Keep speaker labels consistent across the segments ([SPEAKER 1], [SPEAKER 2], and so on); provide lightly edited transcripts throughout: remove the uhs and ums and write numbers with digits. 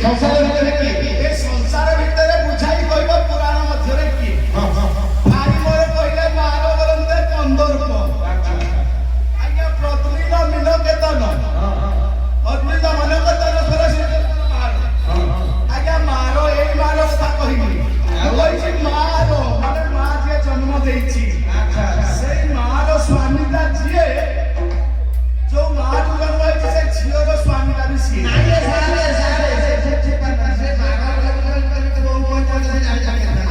[SPEAKER 1] ସଂସାର ଭିତରେ କିଏ
[SPEAKER 2] ଏ ସଂସାର ଭିତରେ ବୁଝାଇ କହିବ ପୁରାଣ ମଧ୍ୟରେ କିଏ ଭାଇ ମୋର କହିଲେ ବାର ବରନ୍ତେ କନ୍ଦର୍ପ ଆଜ୍ଞା ପ୍ରତିଦିନ ମିନ କେତନ ଅଦ୍ଭୁତ ମନ କେତନ ସରସ୍ୱତୀ ମାର ଆଜ୍ଞା ମାର ଏଇ ମାର କଥା କହିବି କହିଛି ମାର ମାନେ ମା ଯିଏ ଜନ୍ମ ଦେଇଛି ସେଇ ମାର ସ୍ୱାମୀଟା ଯିଏ ଯୋଉ ମାଠୁ ଜନ୍ମ ହେଇଛି ସେ ଝିଅର ସ୍ୱାମୀଟା ବି ସିଏ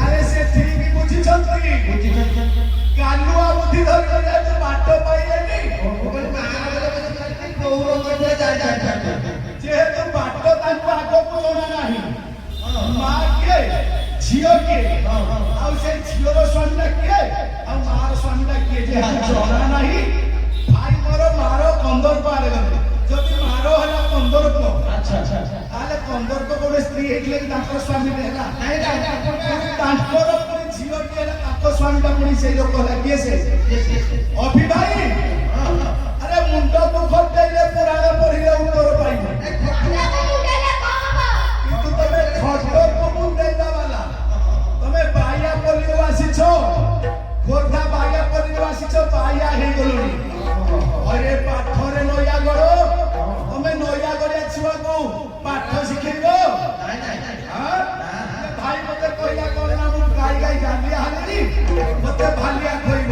[SPEAKER 2] ଆରେ ସେ ଠିକ ବୁଝିଛନ୍ତି ଗାଲୁଆ ବୁଦ୍ଧି ଧରି ବାଟ ପାଇଲେନି ଯେହେତୁ ବାଟ ତାଙ୍କୁ ଆଗକୁ ଜଣା ନାହିଁ ମା କିଏ ଝିଅ କିଏ ଆଉ ସେ ଝିଅର ସ୍ୱାମୀଟା କିଏ ଆଉ ମାର ସ୍ୱାମୀଟା କିଏ ଯେହେତୁ ଜଣା ନାହିଁ ଭାଇ ମୋର ମାର କନ୍ଦର୍ପ ଆଡେ ଗଲେ ଯଦି ମାର ହେଲା କନ୍ଦର୍ପ ତାହେଲେ କନ୍ଦର୍ପ ଗୋଟେ ସ୍ତ୍ରୀ ହେଇଥିଲେ କି ତାଙ୍କର ସ୍ୱାମୀଟା ହେଲା ତାଙ୍କର ପୁଣି ଝିଅ କିଏ ହେଲା ତାଙ୍କ ସ୍ୱାମୀଟା ପୁଣି ସେଇ ଲୋକ ହେଲା କିଏ ସେ ଅଭି ଭାଇ ଆରେ ମୁଣ୍ଡକୁ ଖଟେଇଲେ ପୁରାଣ ପଢିଲେ ଉତ୍ତର ପାଇବ କିନ୍ତୁ ତମେ ଖଟକୁ ମୁଣ୍ଡେଇଲା ବାଲା ତମେ ବାଇଆ ପଲ୍ଲୀରୁ ଆସିଛ ଖୋର୍ଦ୍ଧା ବାଇଆ ପଲ୍ଲୀରୁ ଆସିଛ ବାଇଆ ହେଇଗଲଣି ଅରେ ପାଠରେ ନୟାଗଡ଼ ତମେ ନୟାଗଡ଼ିଆ ଛୁଆକୁ ପାଠ ଶିଖେଇବ ଭାଇ ମତେ କହିଲା କଣ ନା ମୁଁ ଗାଈ ଗାଲିଆ ହେଲିଣି ମତେ ଭାଲିଆ କହିବ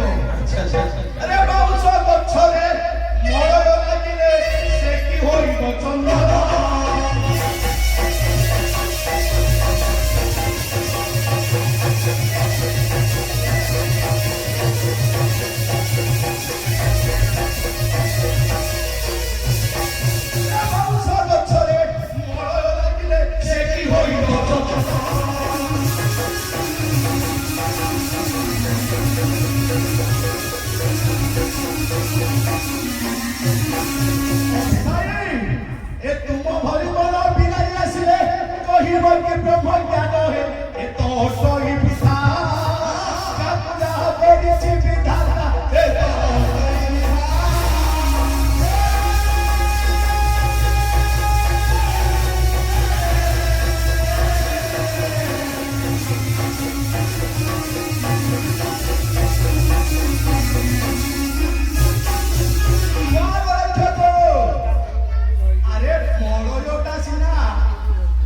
[SPEAKER 2] ଆରେ ବାଉଁଶ ଗଛରେ ମଳୟ ଲାଗିଲେ ସେ କି ହୋଇବ ଚନ୍ଦନ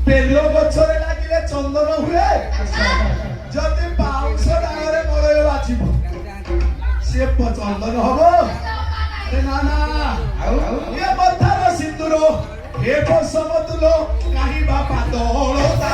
[SPEAKER 2] ବେଲ ଗଛରେ ଲାଗିଲେ ଚନ୍ଦନ ହୁଏ ଯଦି ବାଉଁଶ ଡାଳରେ ମଳୟ ବାଜିବ ସେ ଚନ୍ଦନ ହବ ନା ନା ଏ ମଥାର ସିନ୍ଦୁର ଏ ସମତୁଲ କାହିଁ ବା ପାଦ ଅଳତା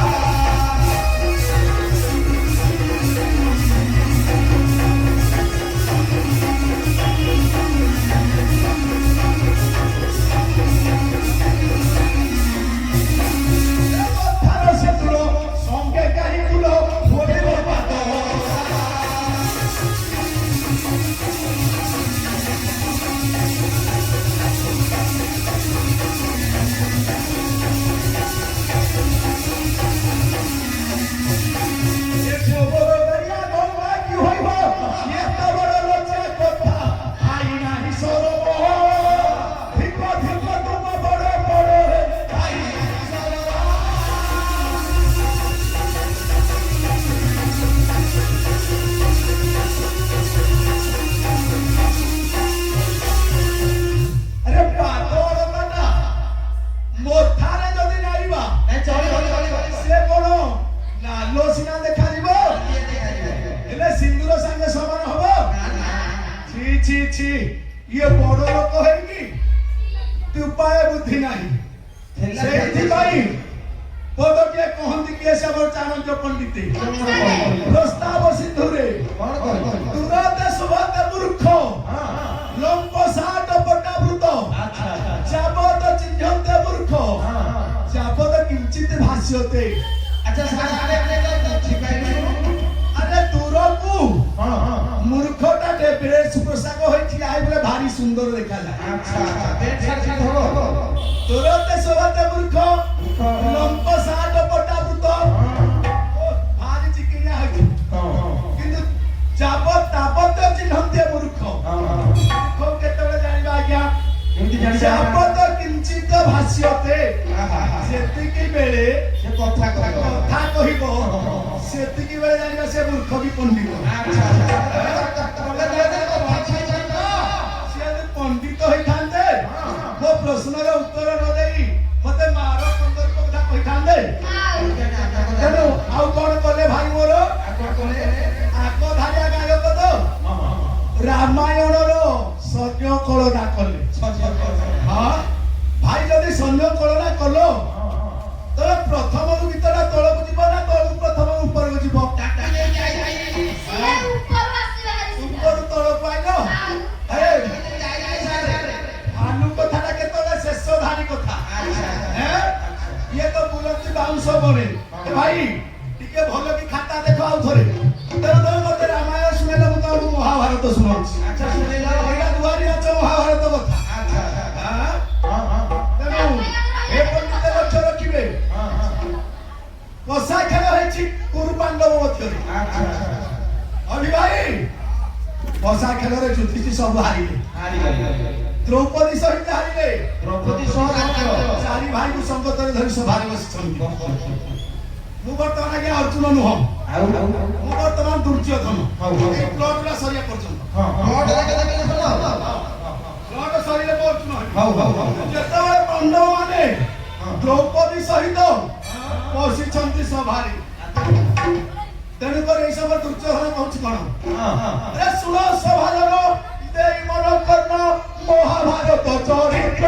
[SPEAKER 2] ये बड़ लोक है उपाय बुद्धि नहीं पदके कहती किए सब चाणक्य पंडित प्रस्ताव सिंधुरे तुरते सुभते मूर्ख लंब साट पटावृत जाबत चिन्हते मूर्ख जाबत किंचित भाष्यते अरे दूरकू मूर्खटा ड्रेस पोशाक होई भारी सुंदर देखा तुरते शोभते मूर्ख लंब साट पटावृत भारी चिकिनिया किंतु जाबत ताबत चिन्हते मूर्ख केतबे जानिबा आज्ञा जाबत किंचित भाष्यते सेतिकी बेले
[SPEAKER 1] ସେ କଥା କହିବ
[SPEAKER 2] କଥା କହିବ ସେତିକି ବେଳେ ଜାଣିବା ସେ ମୂର୍ଖ ବି ପଣ୍ଡିତ।
[SPEAKER 1] ଆଚ୍ଛା ତମେ କହିଲେ କଥା କହିବ
[SPEAKER 2] ସେ ଯଦି ପଣ୍ଡିତ ହେଇଥାନ୍ତେ ମୋ ପ୍ରଶ୍ନର ଉତ୍ତର ନ ଦେଇ ମତେ ମାର ପନ୍ଦର କଥା କହିଥାନ୍ତେ। ତେଣୁ ଆଉ କଣ କଲେ ଭାଇ ମୋର ଆଗ ଧାରିଆ ଗାୟକ ତ ରାମାୟଣର ସୈନ୍ୟ କଳନା କଲେ। ହଁ ଭାଇ ଯଦି ସୈନ୍ୟ କଳନା କଲ ତମେ ପ୍ରଥମରୁ ଗୀତଟା ତଳକୁ ଯିବ ନା ତଳକୁ ପ୍ରଥମ ଉପରକୁ ଯିବ? ଉପରୁ ତଳକୁ ଆଇଲ ଭାନୁ କଥାଟା କେତେବେଳେ ଶେଷ ଧାରି କଥା। ଇଏ ତ ବୁଲନ୍ତି ବାଉଁଶ ବଳେ। ଭାଇ ଟିକେ ଭଲ କି ଖାତା ଦେଖ ଆଉ ଥରେ। ତେଣୁ ତମେ ମତେ ରାମାୟଣ ଶୁଣେଇଲେ ମୁଁ ତମକୁ ମହାଭାରତ ଶୁଣାଉଛି। ଏଇଟା ଦୁଆରି ନାଚ ମହାଭାରତ କଥା। ତେଣୁ ଏ ପଣ୍ଡିତ ଲକ୍ଷ୍ୟ ରଖିବେ କଷା ଖେଳ ହେଇଛି କୁରୁ ପାଣ୍ଡବ ମଧ୍ୟରେ। ଅଭି ଭାଇ କଷା ଖେଳରେ ଯୁଧିଷ୍ଠିର ସବୁ ହାରିଲେ। ଦ୍ରୌପଦୀ ସହିତ ହାରିଲେ। ଚାରି ଭାଇକୁ ସଙ୍ଗତରେ ଧରି ସଭାରେ ବସିଛନ୍ତି। ମୁଁ ବର୍ତ୍ତମାନ ଆଜ୍ଞା ଅର୍ଜୁନ ନୁହଁ, ମୁଁ ବର୍ତ୍ତମାନ ଦୁର୍ଯ୍ୟୋଧନ। ଏଇ ପ୍ଲଟ ଟା ସରିବା ପର୍ଯ୍ୟନ୍ତ ପ୍ଲଟ ସରିଲେ ମୁଁ ଅର୍ଜୁନ ହେବି। ଯେତେବେଳେ ପାଣ୍ଡବ ମାନେ ଦ୍ରୌପଦୀ ସହିତ ବସିଛନ୍ତି ସଭାରେ, ତେଣୁକରି ଏଇ ସମୟ ଦୁର୍ଯ୍ୟୋଧନ କହୁଛି କଣ? ଶୁଣ ସଭାର ଦେଇ ମନ କର୍ଣ୍ଣ ମହାଭାରତ ଚରିତ୍ର।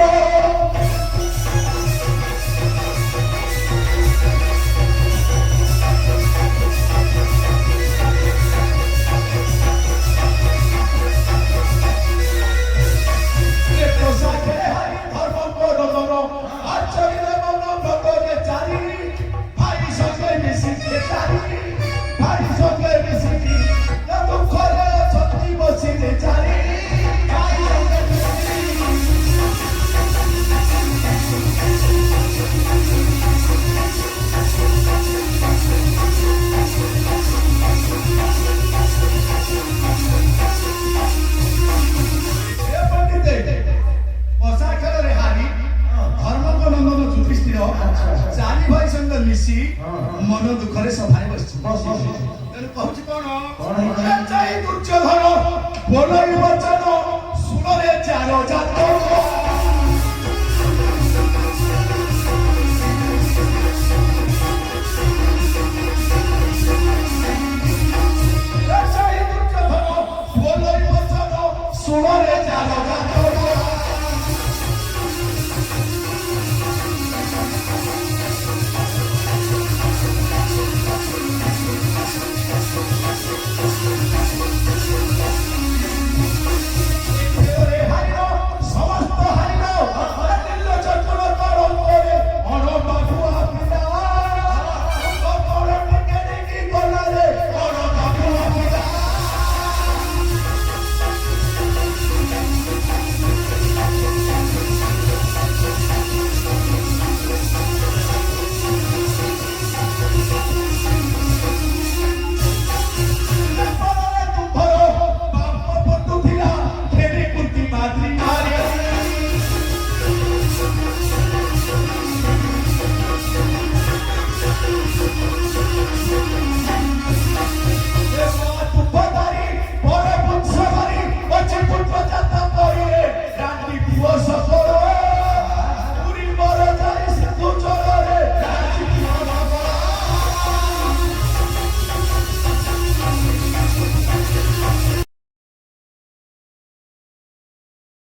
[SPEAKER 2] ମନ ଦୁଃଖରେ ସଭାରେ ବସିଛି। ତେଣୁ କହୁଛି କଣ? ଦୁର୍ଯ୍ୟୋଧନ ବୋଲଇ ବଚନ ଶୁଣରେ ଚାର ଜାତ